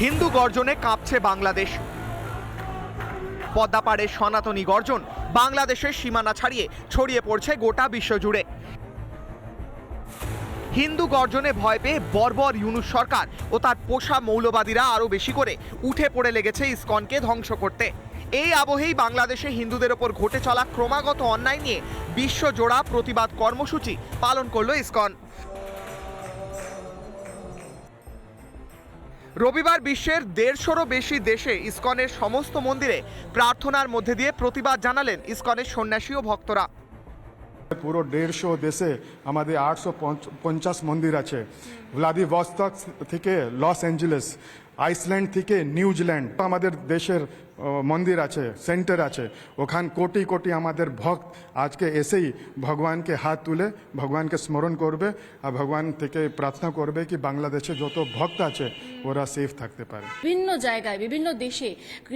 হিন্দু গর্জনে কাঁপছে বাংলাদেশ। পদ্মাপাড়ের সনাতনী গর্জন বাংলাদেশের সীমানা ছাড়িয়ে ছড়িয়ে পড়ছে গোটা বিশ্ব জুড়ে। হিন্দু গর্জনে ভয় পেয়ে বর্বর ইউনূস সরকার ও তার পোষা মৌলবাদীরা আরও বেশি করে উঠে পড়ে লেগেছে ইসকনকে ধ্বংস করতে। এই আবহেই বাংলাদেশে হিন্দুদের ওপর ঘটে চলা ক্রমাগত অন্যায় নিয়ে বিশ্বজোড়া প্রতিবাদ কর্মসূচি পালন করল ইসকন। রবিবার বিশ্বের 150-রও বেশি দেশে ইসকনের সমস্ত মন্দিরে প্রার্থনার মধ্যে দিয়ে প্রতিবাদ জানালেন ইসকনের সন্ন্যাসী ও ভক্তরা। পুরো 150 দেশে আমাদের 850 মন্দির আছে। ভ্লাদিভস্টক থেকে লস অ্যাঞ্জেলেস, আইসল্যান্ড থেকে নিউজিল্যান্ড আমাদের দেশের মন্দির আছে, সেন্টার আছে। ওখানে কোটি কোটি আমাদের ভক্ত আজকে এসেই ভগবানকে হাত তুলে ভগবানকে স্মরণ করবে আর ভগবান থেকে প্রার্থনা করবে কি বাংলাদেশে যত ভক্ত আছে ওরা সেফ থাকতে পারে। বিভিন্ন জায়গায় বিভিন্ন দেশে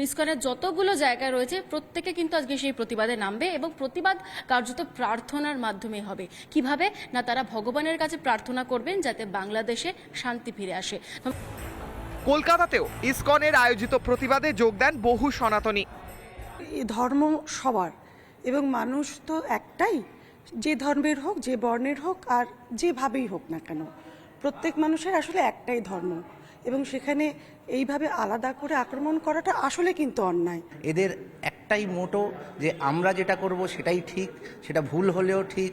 ইসকনের যতগুলো জায়গা রয়েছে প্রত্যেকে কিন্তু আজকে সেই প্রতিবাদে নামবে এবং প্রতিবাদ কার্যত প্রার্থনার মাধ্যমে হবে। কিভাবে না, তারা ভগবানের কাছে প্রার্থনা করবেন যাতে বাংলাদেশে শান্তি ফিরে আসে। কলকাতাতেও ইসকনের আয়োজিত প্রতিবাদে যোগ দেন বহু সনাতনী। ধর্ম সবার এবং মানুষ তো একটাই, যে ধর্মের হোক, যে বর্ণের হোক, আর যেভাবেই হোক না কেন, প্রত্যেক মানুষের আসলে একটাই ধর্ম এবং সেখানে এইভাবে আলাদা করে আক্রমণ করাটা আসলে কিন্তু অন্যায়। এদের একটাই মোটো যে আমরা যেটা করব সেটাই ঠিক, সেটা ভুল হলেও ঠিক।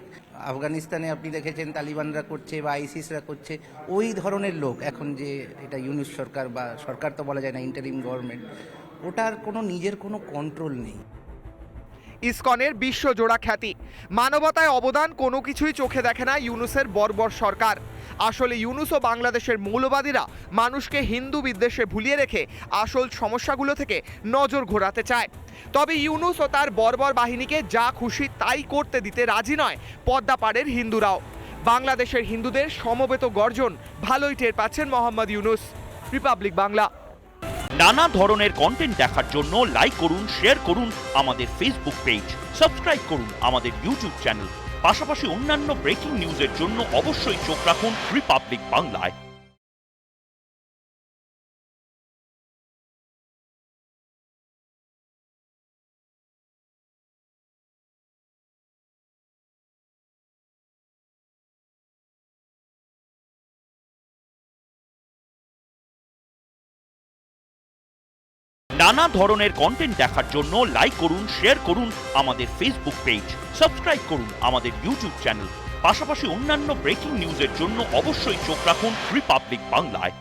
আফগানিস্তানে আপনি দেখেছেন তালিবানরা করছে বা আইসিসরা করছে, ওই ধরনের লোক এখন যে এটা ইউনূস সরকার বা সরকার তো বলা যায় না, ইন্টারিম গভর্নমেন্ট, ওটার কোনো নিজের কোনো কন্ট্রোল নেই। ইসকনের বিশ্বজোড়া খ্যাতি, মানবতায় অবদান কোনো কিছুই চোখে দেখে না ইউনূসের বর্বর সরকার। আসলে ইউনূস ও বাংলাদেশের মৌলবাদীরা মানুষকে হিন্দু বিদ্বেষে ভুলিয়ে রেখে আসল সমস্যাগুলো থেকে নজর ঘোরাতে চায়। তবে ইউনূস ও তার বর্বর বাহিনীকে যা খুশি তাই করতে দিতে রাজি নয় পদ্মাপাড়ের হিন্দুরাও। বাংলাদেশের হিন্দুদের সমবেত গর্জন ভালোই টের পাচ্ছেন মোহাম্মদ ইউনূস। রিপাবলিক বাংলা। নানা ধরনের কন্টেন্ট দেখার জন্য লাইক করুন, শেয়ার করুন আমাদের ফেসবুক পেজ, সাবস্ক্রাইব করুন আমাদের ইউটিউব চ্যানেল। পাশাপাশি অন্যান্য ব্রেকিং নিউজের জন্য অবশ্যই চোখ রাখুন রিপাবলিক বাংলায়। নানা ধরনের কন্টেন্ট দেখার জন্য লাইক করুন, শেয়ার করুন আমাদের ফেসবুক পেজ, সাবস্ক্রাইব করুন আমাদের ইউটিউব চ্যানেল। পাশাপাশি অন্যান্য ব্রেকিং নিউজের জন্য অবশ্যই চোখ রাখুন রিপাবলিক বাংলায়।